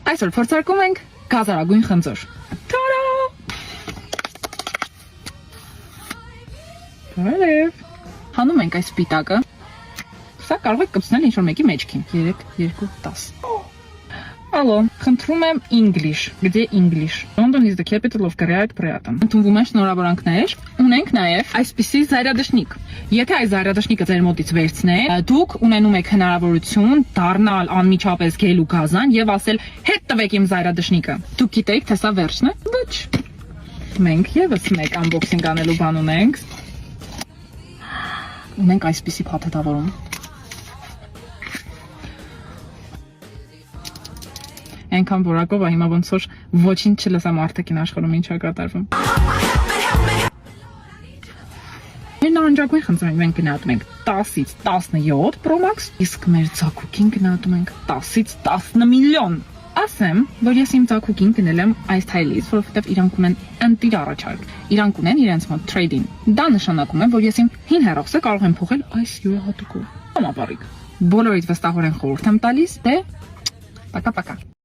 Այսօր փորձարկում ենք գազարագույն խնձոր։ Տարա! Բարև։ Հանում ենք այս սպիտակը։ Սա կարող եք կպցնել ինչ-որ մեկի մեջքին։ 3, 2, 10։ Ալո, խնդրում եմ English, где English? London is the capital of Great Britain։ Ընդունվում են շնորհավորանքներ։ Ունենք նաև այսպիսի զայրադաշնիկ։ Եթե այս զայրադաշնիկը ձեր մոտից վերցնեք, դուք ունենում եք հնարավորություն դառնալ անմիջապես գելու գազան եւ ասել հետ տվեք իմ զայրադաշնիկը։ Դուք գիտեք, թե սա վերջն է։ Ոչ։ Մենք եւս մեկ unboxing անելու բան ունենք։ Ունենք այսպիսի փաթեթավորում։ Այնքան որակով է հիմա ոնց որ ոչինչ չլսամ արտաքին աշխարհում ինչ է կատարվում։ Մեր նարնջագույն խնձորին մենք գնահատում ենք 10-ից 17 Pro Max, իսկ մեր ձագուկին գնահատում ենք 10-ից 10 միլիոն։ Ասեմ, որ ես իմ ձագուկին գնել եմ այս թայլից, որովհետև իրանք ունեն ընտիր առաջարկ։ Իրանք ունեն իրենց մոտ trade-in։ Դա նշանակում է, որ ես իմ հին հեռախոսը կարող եմ փոխել այս յուրահատուկով։ Համապարիկ։ Բոլորիդ վստահորեն խորհուրդ եմ տալիս, դե, պակա-պակա։